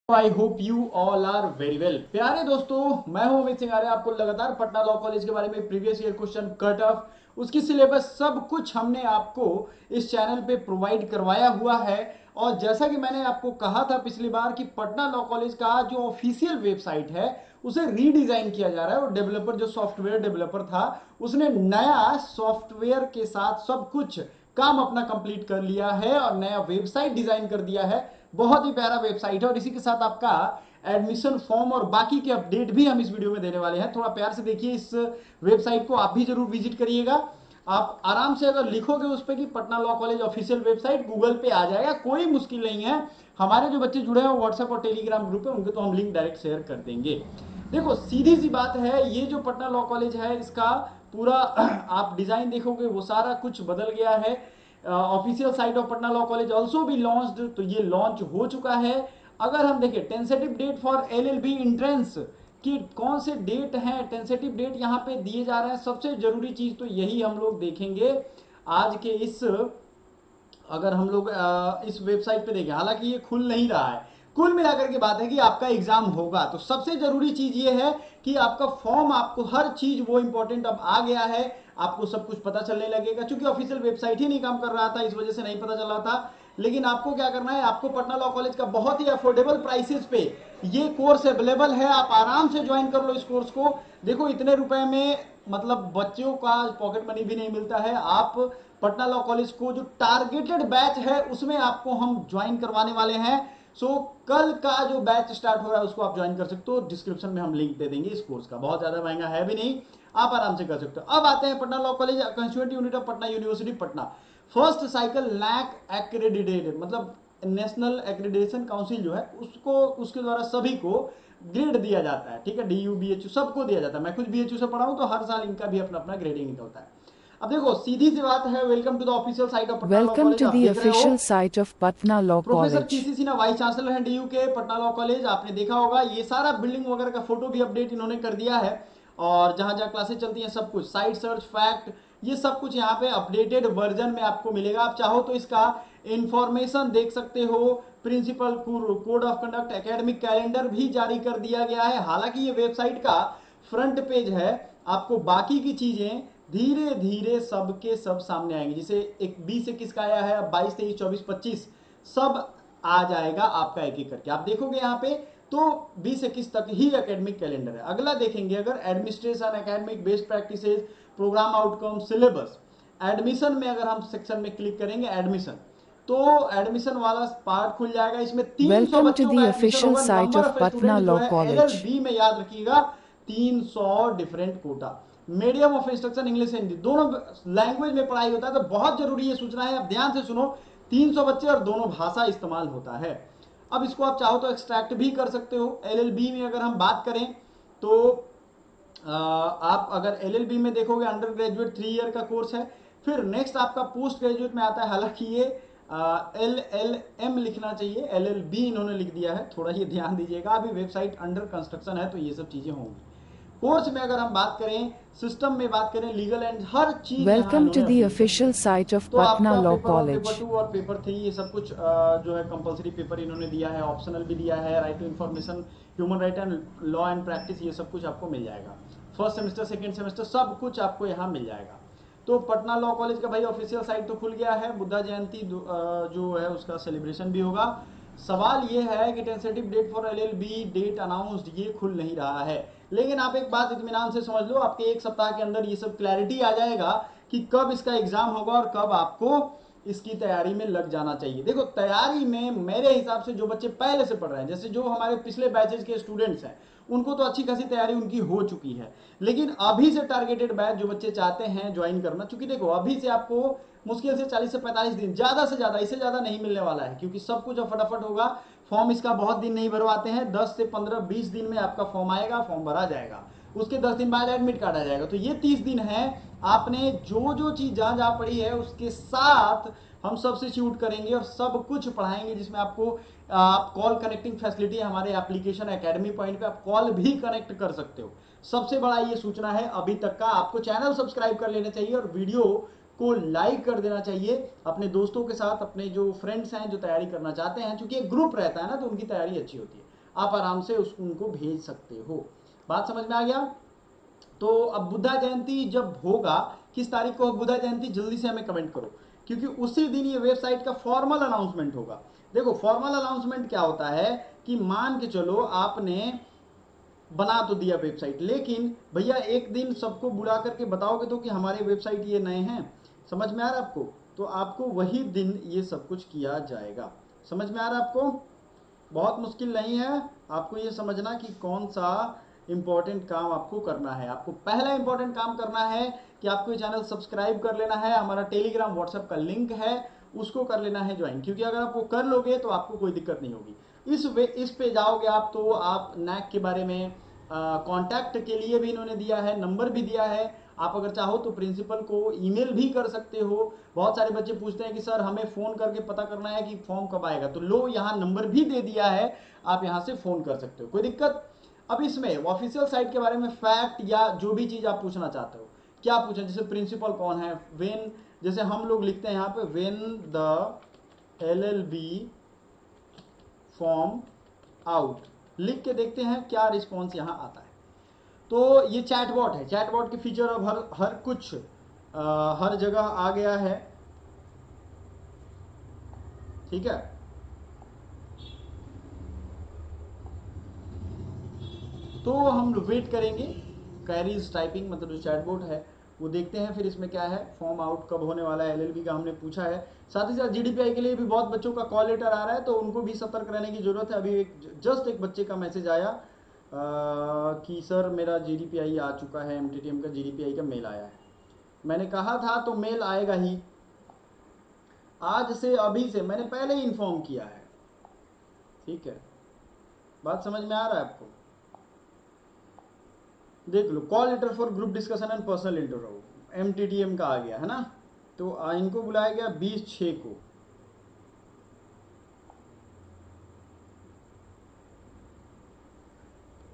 I hope you all are very well. प्यारे दोस्तों, मैं हूं अमित सिंह आर्य। आपको लगातार पटना लॉ कॉलेज के बारे में previous year question, cut off, उसकी सिलेबस सब कुछ हमने आपको इस चैनल पे प्रोवाइड करवाया हुआ है। और जैसा कि मैंने आपको कहा था पिछली बार कि पटना लॉ कॉलेज का जो ऑफिशियल वेबसाइट है उसे रीडिजाइन किया जा रहा है। और डेवलपर जो सॉफ्टवेयर डेवलपर था उसने नया सॉफ्टवेयर के साथ सब कुछ काम अपना कंप्लीट कर लिया है और नया वेबसाइट डिजाइन कर दिया है। बहुत ही प्यारा वेबसाइट है और इसी के साथ आपका एडमिशन फॉर्म और बाकी के अपडेट भी हम इस वीडियो में देने वाले हैं। थोड़ा प्यार से देखिए इस वेबसाइट को, आप भी जरूर विजिट करिएगा। आप आराम से अगर लिखोगे उस पर कि Patna law college official website, Google पे आ जाएगा, कोई मुश्किल नहीं है। हमारे जो बच्चे जुड़े हैं व्हाट्सएप और टेलीग्राम ग्रुप है, उनके तो हम लिंक डायरेक्ट शेयर कर देंगे। देखो सीधी सी बात है, ये जो पटना लॉ कॉलेज है इसका पूरा आप डिजाइन देखोगे वो सारा कुछ बदल गया है। Official site of Patna law college also भी लॉन्च्ड, तो ये लॉन्च हो चुका है। अगर हम देखें tentative date for LLB entrance कि कौन से डेट हैं, टेंसेटिव डेट यहाँ पे दिए जा रहे हैं। सबसे जरूरी चीज तो यही हम लोग देखेंगे आज के इस, अगर हम लोग इस वेबसाइट पे देखें, हालांकि ये खुल नहीं रहा है। कुल मिलाकर के बात है कि आपका एग्जाम होगा, तो सबसे जरूरी चीज ये है कि आपका फॉर्म, आपको हर चीज वो इंपॉर्टेंट अब आ गया है। आपको सब कुछ पता चलने लगेगा, क्योंकि ऑफिशियल वेबसाइट ही नहीं काम कर रहा था, इस वजह से नहीं पता चल रहा था। लेकिन आपको क्या करना है, आपको पटना लॉ कॉलेज का बहुत ही अफोर्डेबल प्राइसेस पे ये कोर्स अवेलेबल है। आप आराम से ज्वाइन कर लो इस कोर्स को। देखो इतने रुपए में मतलब बच्चों का पॉकेट मनी भी नहीं मिलता है। आप पटना लॉ कॉलेज को जो टारगेटेड बैच है उसमें आपको हम ज्वाइन करवाने वाले हैं। सो कल का जो बैच स्टार्ट हो रहा है उसको आप ज्वाइन कर सकते हो। डिस्क्रिप्शन में हम लिंक दे देंगे इस कोर्स का, बहुत ज्यादा महंगा है भी नहीं, आप आराम से कर सकते हो। अब आते हैं Patna law college constituent unit of Patna university Patna. First cycle NAAC accredited, मतलब नेशनल एक्रेडिटेशन काउंसिल जो है उसको, उसके द्वारा सभी को ग्रेड दिया जाता है। ठीक है, D U B H U सबको दिया जाता है। मैं खुद बी एच यू से पढ़ा हूं, तो हर साल इनका भी अपना अपना ग्रेडिंग निकलता है। अब देखो सीधी सी बात है, welcome to the official site of Patna law Welcome college, to आप the देख रहे हो। official site of Patna Law professor College. PC Sinha vice chancellor हैं डीयू के पटना लॉ कॉलेज, आपने देखा होगा ये सारा बिल्डिंग वगैरह का फोटो भी अपडेट इन्होंने कर दिया है। और जहां जहां क्लासेस चलती हैं सब कुछ, साइट सर्च, फैक्ट, ये सब कुछ यहाँ पे अपडेटेड वर्जन में आपको मिलेगा। आप चाहो तो इसका इंफॉर्मेशन देख सकते हो। Principal code of conduct, academic calendar भी जारी कर दिया गया है। हालांकि ये वेबसाइट का फ्रंट पेज है, आपको बाकी की चीजें धीरे धीरे सबके सब सामने आएंगे। जैसे एक 20-21 का आया है, 22-23-24-25 सब आ जाएगा आपका एक एक करके। आप देखोगे यहाँ पे तो 20-21 तक ही एकेडमिक कैलेंडर है। अगला देखेंगे अगर administration, academic best practices, programme outcome, syllabus, admission में अगर हम सेक्शन में क्लिक करेंगे एडमिशन, तो एडमिशन वाला पार्ट खुल जाएगा। इसमें 300 Welcome to बच्चों the का एडमिशन official होगा। site number of of Patna student जो Law है College. एलएलबी में याद रखिएगा 300 different quota. Medium of instruction English Hindi, दोनों लैंग्वेज में पढ़ाई होता है। तो बहुत जरूरी ये सूचना है, आप ध्यान से सुनो। 300 बच्चे और दोनों भाषा इस्तेमाल होता है। अब इसको आप चाहो तो एक्सट्रैक्ट भी कर सकते हो। एलएलबी में अगर हम बात करें तो आप अगर एलएलबी में देखोगे अंडर ग्रेजुएट 3 ईयर का कोर्स है। फिर नेक्स्ट आपका पोस्ट ग्रेजुएट में आता है। हालांकि ये एल एल एम लिखना चाहिए, एल एल बी इन्होंने लिख दिया है, थोड़ा ये ध्यान दीजिएगा। अभी वेबसाइट अंडर कंस्ट्रक्शन है तो ये सब चीजें होंगी। कोर्स में अगर हम बात करें, सिस्टम में बात करें, लीगल एंड हर चीज यहाँ Welcome to इन्होंने the अपडेट कर official दिया है। site of तो Patna आपका Law पेपर 1, पेपर College. 2 और पेपर 3 ये सब कुछ जो है कंपलसरी पेपर इन्होंने दिया है, ऑप्शनल भी दिया है। Right to information, human right and law and practice, ये सब कुछ आपको मिल जाएगा। फर्स्ट सेमेस्टर, सेकेंड सेमेस्टर, सब कुछ आपको यहाँ मिल जाएगा। तो पटना लॉ कॉलेज का भाई ऑफिशियल साइट तो खुल गया है। बुद्धा जयंती जो है उसका सेलिब्रेशन भी होगा। सवाल ये है कि tentative date for LLB date announced, ये खुल नहीं रहा है। लेकिन आप एक बात इत्मीनान से समझ लो, आपके एक सप्ताह के अंदर ये सब क्लैरिटी आ जाएगा कि कब इसका एग्जाम होगा और कब आपको इसकी तैयारी में लग जाना चाहिए। देखो तैयारी में मेरे हिसाब से जो बच्चे पहले से पढ़ रहे हैं, जैसे जो हमारे पिछले बैचेज के स्टूडेंट्स हैं, उनको तो अच्छी खासी तैयारी उनकी हो चुकी है। लेकिन अभी से टारगेटेड बैच जो बच्चे चाहते हैं ज्वाइन करना, चूंकि देखो अभी से आपको मुश्किल से 40 से 45 दिन, ज्यादा से ज्यादा, इससे ज्यादा नहीं मिलने वाला है, क्योंकि सब कुछ अब फटाफट होगा। फॉर्म इसका बहुत दिन नहीं भरवाते हैं, 10 से 15-20 दिन में आपका फॉर्म आएगा, फॉर्म भरा जाएगा, उसके 10 दिन बाद एडमिट कार्ड आ जाएगा। तो ये 30 दिन है, आपने जो जो चीज जहां जहां पढ़ी है उसके साथ हम सब्सिट्यूट करेंगे और सब कुछ पढ़ाएंगे, जिसमें आपको आप कॉल कनेक्टिंग फैसिलिटी है हमारे एप्लीकेशन एकेडमी पॉइंट पे, आप कॉल भी कनेक्ट कर सकते हो। सबसे बड़ा ये सूचना है अभी तक का। आपको चैनल सब्सक्राइब कर लेना चाहिए और वीडियो को लाइक कर देना चाहिए अपने दोस्तों के साथ, अपने जो फ्रेंड्स हैं जो तैयारी करना चाहते हैं। चूंकि एक ग्रुप रहता है ना, तो उनकी तैयारी अच्छी होती है। आप आराम से उनको भेज सकते हो। बात समझ में आ गया? तो अब बुद्धा जयंती जब होगा, किस तारीख को बुद्धा जयंती, जल्दी से हमें कमेंट करो, क्योंकि उसी दिन ये वेबसाइट का फॉर्मल अनाउंसमेंट होगा। देखो फॉर्मल अनाउंसमेंट क्या होता है कि मान के चलो आपने बना तो दिया वेबसाइट, लेकिन भैया एक दिन सबको बुला करके बताओगे तो कि हमारे वेबसाइट ये नए हैं, समझ में आ रहा है आपको? तो आपको वही दिन ये सब कुछ किया जाएगा। समझ में आ रहा है आपको? बहुत मुश्किल नहीं है, आपको ये समझना कि कौन सा इंपॉर्टेंट काम आपको करना है। आपको पहला इंपॉर्टेंट काम करना है कि आपको ये चैनल सब्सक्राइब कर लेना है, हमारा टेलीग्राम व्हाट्सएप का लिंक है उसको कर लेना है ज्वाइन, क्योंकि अगर आप वो कर लोगे तो आपको कोई दिक्कत नहीं होगी। इस पे जाओगे आप तो आप नैक के बारे में कांटेक्ट के लिए भी इन्होंने दिया है, नंबर भी दिया है, आप अगर चाहो तो प्रिंसिपल को ईमेल भी कर सकते हो। बहुत सारे बच्चे पूछते हैं कि सर हमें फ़ोन करके पता करना है कि फॉर्म कब आएगा, तो लो यहाँ नंबर भी दे दिया है, आप यहाँ से फ़ोन कर सकते हो, कोई दिक्कत। अब इसमें ऑफिशियल साइट के बारे में फैक्ट या जो भी चीज़ आप पूछना चाहते हो, क्या पूछें, जैसे प्रिंसिपल कौन है, वेन, जैसे हम लोग लिखते हैं यहाँ पे when the LLB form out, लिख के देखते हैं क्या रिस्पॉन्स यहाँ आता है। तो ये चैटबॉट है, चैटबॉट के फीचर अब हर कुछ हर जगह आ गया है, ठीक है। तो हम वेट करेंगे, कैरीज टाइपिंग मतलब जो चैटबॉट है वो देखते हैं, फिर इसमें क्या है फॉर्म आउट कब होने वाला है, LLB का हमने पूछा है। साथ ही साथ GDPI के लिए भी बहुत बच्चों का कॉल लेटर आ रहा है, तो उनको भी सतर्क रहने की जरूरत है। अभी जस्ट एक बच्चे का मैसेज आया कि सर मेरा GDPI आ चुका है, MTTM का GDPI का मेल आया है। मैंने कहा था तो मेल आएगा ही, आज से अभी से मैंने पहले ही इन्फॉर्म किया है, ठीक है। बात समझ में आ रहा है आपको? देख लो, call letter for group discussion and personal interview, MTTM का आ गया है ना, तो इनको बुलाया गया 20/6 को।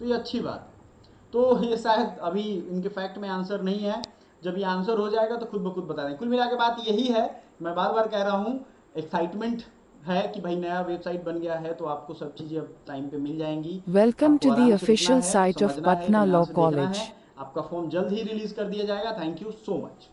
तो ये अच्छी बात है। तो ये शायद अभी इनके फैक्ट में आंसर नहीं है, जब ये आंसर हो जाएगा तो खुद ब खुद बता दें। कुल मिला के बात यही है, मैं बार बार कह रहा हूँ, एक्साइटमेंट है कि भाई नया वेबसाइट बन गया है, तो आपको सब चीज़ें अब टाइम पे मिल जाएंगी। Welcome आपको to the आराम से रुकना official है, site of समझना है, Patna ध्यान Law से देखना है। College. आपका फॉर्म जल्द ही रिलीज कर दिया जाएगा। Thank you so much.